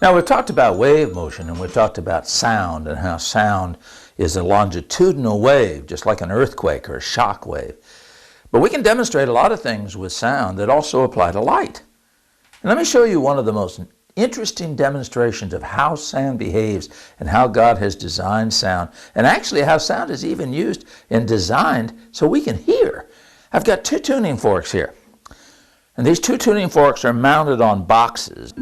Now, we've talked about wave motion, and we've talked about sound and how sound is a longitudinal wave, just like an earthquake or a shock wave. But we can demonstrate a lot of things with sound that also apply to light. And let me show you one of the most interesting demonstrations of how sound behaves and how God has designed sound, and actually how sound is even used and designed so we can hear. I've got two tuning forks here. And these two tuning forks are mounted on boxes.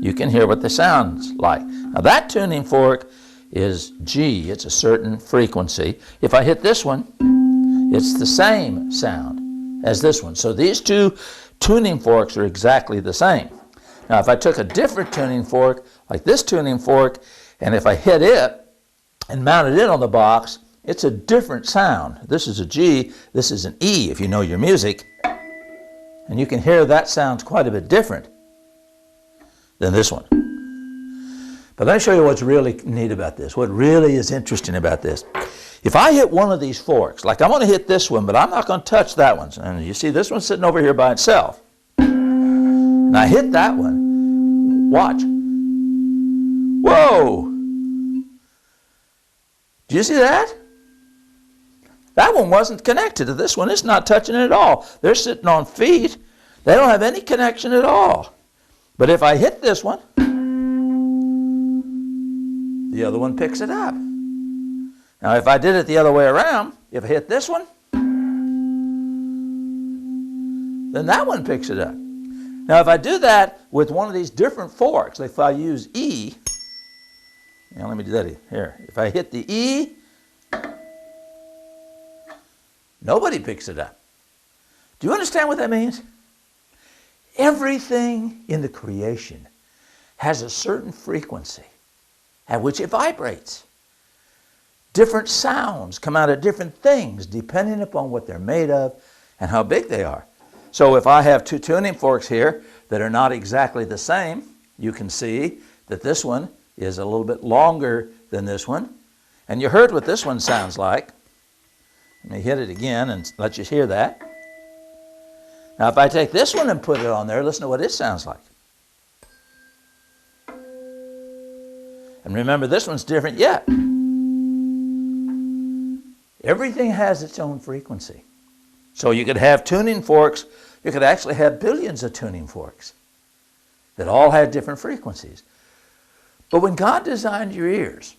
You can hear what the sound's like. Now that tuning fork is G, it's a certain frequency. If I hit this one, it's the same sound as this one. So these two tuning forks are exactly the same. Now if I took a different tuning fork, like this tuning fork, and if I hit it and mounted it on the box, it's a different sound. This is a G, this is an E if you know your music. And you can hear that sounds quite a bit different than this one. But let me show you what's really neat about this, what really is interesting about this. If I hit one of these forks, like I'm going to hit this one, but I'm not going to touch that one. And you see this one's sitting over here by itself. And I hit that one. Watch. Whoa! Do you see that? That one wasn't connected to this one. It's not touching it at all. They're sitting on feet. They don't have any connection at all. But if I hit this one, the other one picks it up. Now if I did it the other way around, if I hit this one, then that one picks it up. Now if I do that with one of these different forks, if I use E, now let me do that here. If I hit the E, nobody picks it up. Do you understand what that means? Everything in the creation has a certain frequency at which it vibrates. Different sounds come out of different things depending upon what they're made of and how big they are. So if I have two tuning forks here that are not exactly the same, you can see that this one is a little bit longer than this one. And you heard what this one sounds like. Let me hit it again and let you hear that. Now if I take this one and put it on there, listen to what it sounds like. And remember, this one's different yet. Everything has its own frequency. So you could have tuning forks, you could actually have billions of tuning forks that all had different frequencies. But when God designed your ears,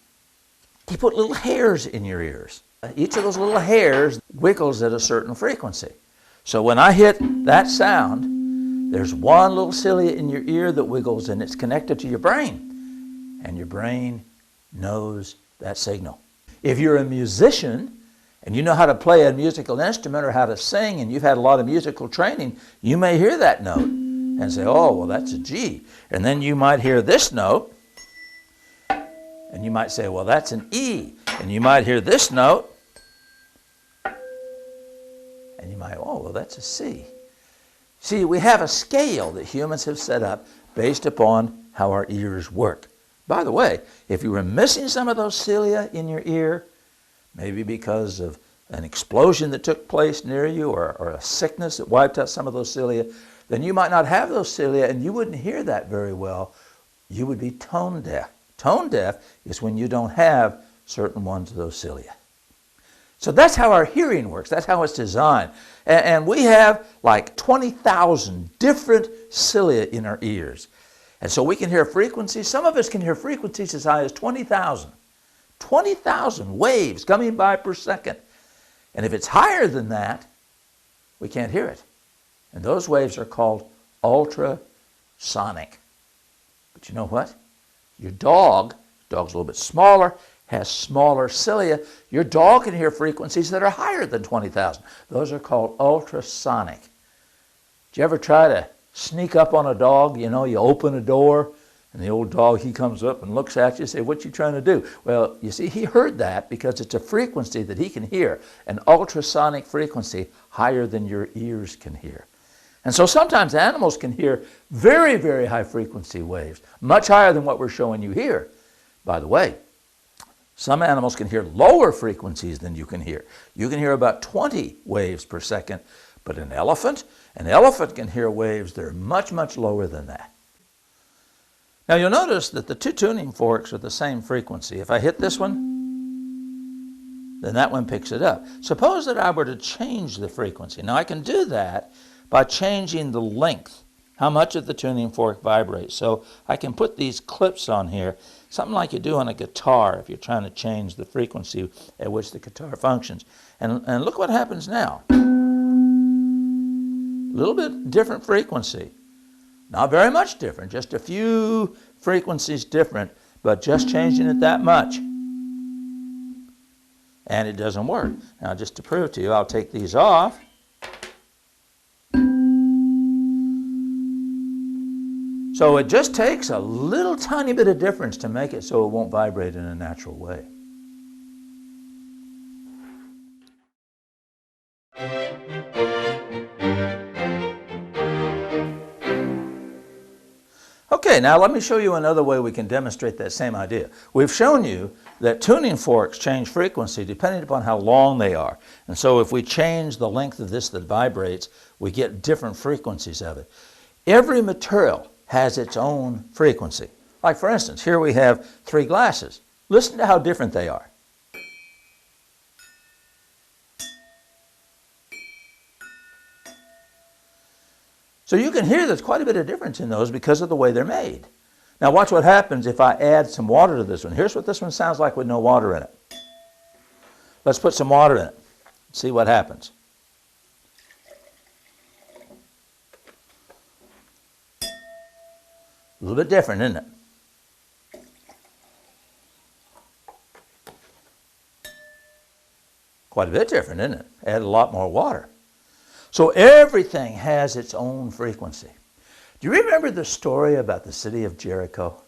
He put little hairs in your ears. Each of those little hairs wiggles at a certain frequency. So when I hit that sound, there's one little cilia in your ear that wiggles and it's connected to your brain. And your brain knows that signal. If you're a musician and you know how to play a musical instrument or how to sing and you've had a lot of musical training, you may hear that note and say, oh, well, that's a G. And then you might hear this note and you might say, well, that's an E. And you might hear this note and you might, oh, well, that's a C. See, we have a scale that humans have set up based upon how our ears work. By the way, if you were missing some of those cilia in your ear, maybe because of an explosion that took place near you or a sickness that wiped out some of those cilia, then you might not have those cilia and you wouldn't hear that very well. You would be tone deaf. Tone deaf is when you don't have certain ones of those cilia. So that's how our hearing works. That's how it's designed. And we have like 20,000 different cilia in our ears. And so we can hear frequencies. Some of us can hear frequencies as high as 20,000. 20,000 waves coming by per second. And if it's higher than that, we can't hear it. And those waves are called ultrasonic. But you know what? Your dog's a little bit smaller, has smaller cilia. Your dog can hear frequencies that are higher than 20,000. Those are called ultrasonic. Did you ever try to sneak up on a dog? You know, you open a door and the old dog, he comes up and looks at you and say, what you trying to do? Well, you see, he heard that because it's a frequency that he can hear, an ultrasonic frequency higher than your ears can hear. And so sometimes animals can hear very, very high frequency waves, much higher than what we're showing you here. By the way, some animals can hear lower frequencies than you can hear. You can hear about 20 waves per second, but an elephant can hear waves that are much, much lower than that. Now you'll notice that the two tuning forks are the same frequency. If I hit this one, then that one picks it up. Suppose that I were to change the frequency. Now I can do that by changing the length, how much of the tuning fork vibrates. So I can put these clips on here, something like you do on a guitar if you're trying to change the frequency at which the guitar functions. And look what happens now. A little bit different frequency. Not very much different, just a few frequencies different, but just changing it that much. And it doesn't work. Now just to prove to you, I'll take these off. So it just takes a little tiny bit of difference to make it so it won't vibrate in a natural way. Okay, now let me show you another way we can demonstrate that same idea. We've shown you that tuning forks change frequency depending upon how long they are. And so if we change the length of this that vibrates, we get different frequencies of it. Every material has its own frequency. Like for instance, here we have 3 glasses. Listen to how different they are. So you can hear there's quite a bit of difference in those because of the way they're made. Now watch what happens if I add some water to this one. Here's what this one sounds like with no water in it. Let's put some water in it. See what happens. A little bit different, isn't it? Quite a bit different, isn't it? Add a lot more water. So everything has its own frequency. Do you remember the story about the city of Jericho?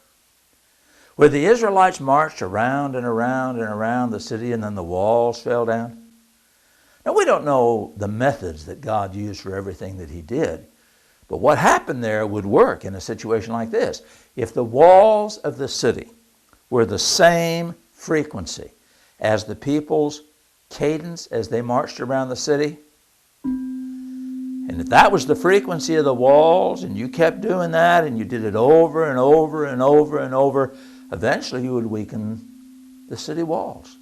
Where the Israelites marched around and around and around the city and then the walls fell down? Now we don't know the methods that God used for everything that he did. But what happened there would work in a situation like this. If the walls of the city were the same frequency as the people's cadence as they marched around the city, and if that was the frequency of the walls and you kept doing that and you did it over and over and over and over, eventually you would weaken the city walls.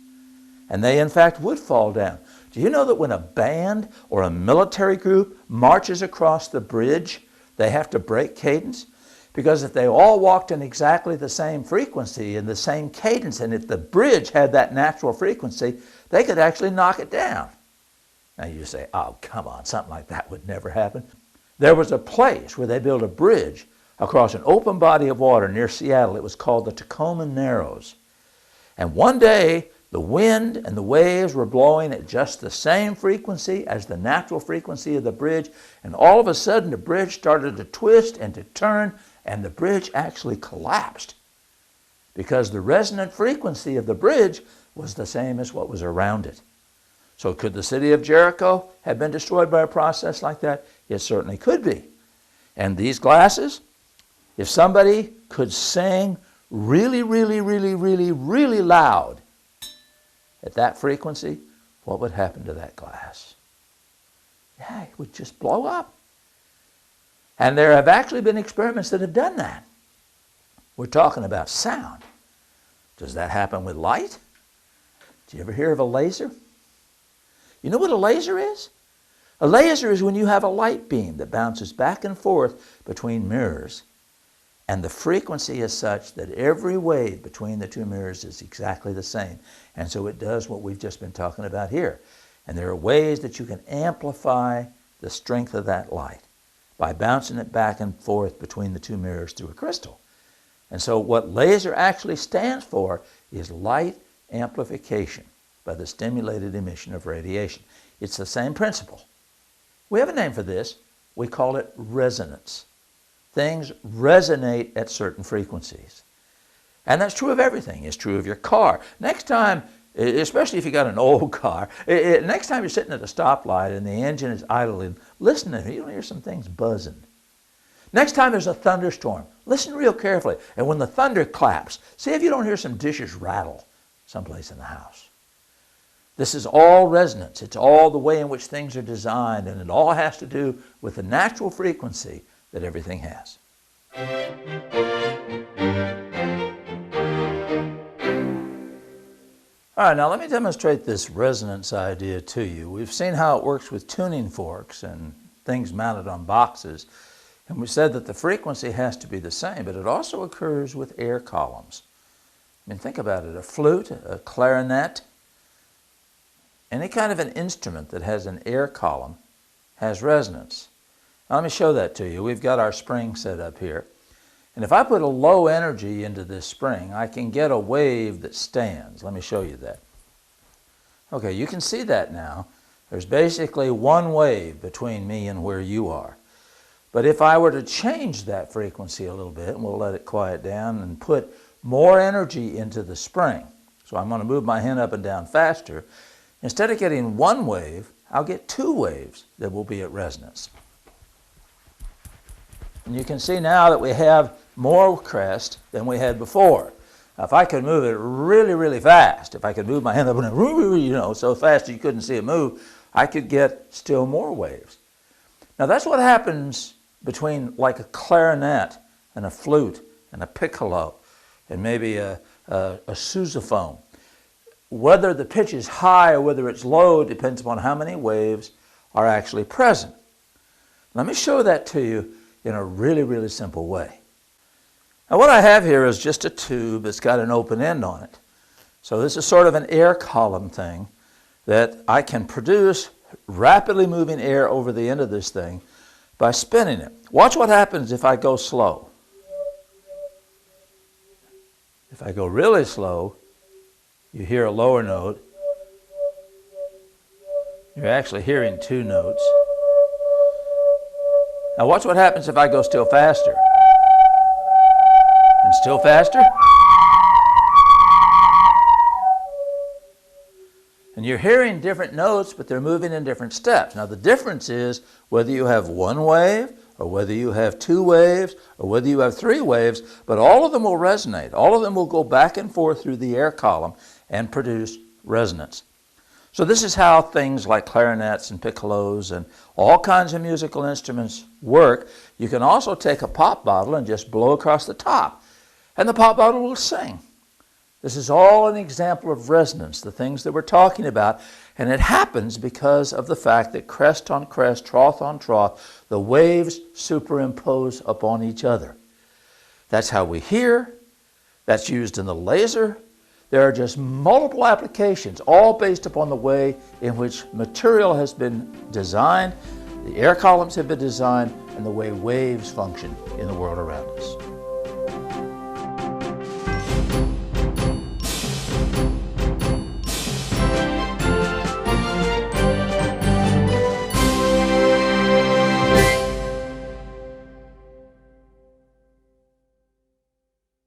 And they in fact would fall down. Do you know that when a band or a military group marches across the bridge, they have to break cadence? Because if they all walked in exactly the same frequency and the same cadence, and if the bridge had that natural frequency, they could actually knock it down. Now you say, oh, come on, something like that would never happen. There was a place where they built a bridge across an open body of water near Seattle. It was called the Tacoma Narrows. And one day, the wind and the waves were blowing at just the same frequency as the natural frequency of the bridge, and all of a sudden the bridge started to twist and to turn, and the bridge actually collapsed because the resonant frequency of the bridge was the same as what was around it. So could the city of Jericho have been destroyed by a process like that? It certainly could be. And these glasses, if somebody could sing really, really, really, really, really loud at that frequency, what would happen to that glass? Yeah, it would just blow up. And there have actually been experiments that have done that. We're talking about sound. Does that happen with light? Did you ever hear of a laser? You know what a laser is? A laser is when you have a light beam that bounces back and forth between mirrors, and the frequency is such that every wave between the two mirrors is exactly the same. And so it does what we've just been talking about here. And there are ways that you can amplify the strength of that light by bouncing it back and forth between the two mirrors through a crystal. And so what laser actually stands for is light amplification by the stimulated emission of radiation. It's the same principle. We have a name for this. We call it resonance. Things resonate at certain frequencies. And that's true of everything. It's true of your car. Next time, especially if you got an old car, next time you're sitting at a stoplight and the engine is idling, listen to it. You'll hear some things buzzing. Next time there's a thunderstorm, listen real carefully. And when the thunder claps, see if you don't hear some dishes rattle someplace in the house. This is all resonance. It's all the way in which things are designed, and it all has to do with the natural frequency that everything has. All right, now let me demonstrate this resonance idea to you. We've seen how it works with tuning forks and things mounted on boxes, and we said that the frequency has to be the same, but it also occurs with air columns. I mean, think about it. A flute, a clarinet, any kind of an instrument that has an air column has resonance. Now, let me show that to you. We've got our spring set up here. And if I put a low energy into this spring, I can get a wave that stands. Let me show you that. Okay, you can see that now. There's basically one wave between me and where you are. But if I were to change that frequency a little bit, and we'll let it quiet down, and put more energy into the spring, so I'm going to move my hand up and down faster, instead of getting one wave, I'll get two waves that will be at resonance. And you can see now that we have more crest than we had before. Now, if I could move it really, really fast, if I could move my hand up and so fast you couldn't see it move, I could get still more waves. Now that's what happens between like a clarinet and a flute and a piccolo and maybe a sousaphone. Whether the pitch is high or whether it's low depends upon how many waves are actually present. Let me show that to you in a really, really simple way. Now what I have here is just a tube that's got an open end on it. So this is sort of an air column thing that I can produce rapidly moving air over the end of this thing by spinning it. Watch what happens if I go slow. If I go really slow, you hear a lower note. You're actually hearing two notes. Now watch what happens if I go still faster. And still faster. And you're hearing different notes, but they're moving in different steps. Now the difference is whether you have one wave, or whether you have two waves, or whether you have three waves, but all of them will resonate. All of them will go back and forth through the air column and produce resonance. So this is how things like clarinets and piccolos and all kinds of musical instruments work. You can also take a pop bottle and just blow across the top, and the pop bottle will sing. This is all an example of resonance, the things that we're talking about, and it happens because of the fact that crest on crest, trough on trough, the waves superimpose upon each other. That's how we hear. That's used in the laser. There are just multiple applications, all based upon the way in which material has been designed, the air columns have been designed, and the way waves function in the world around us.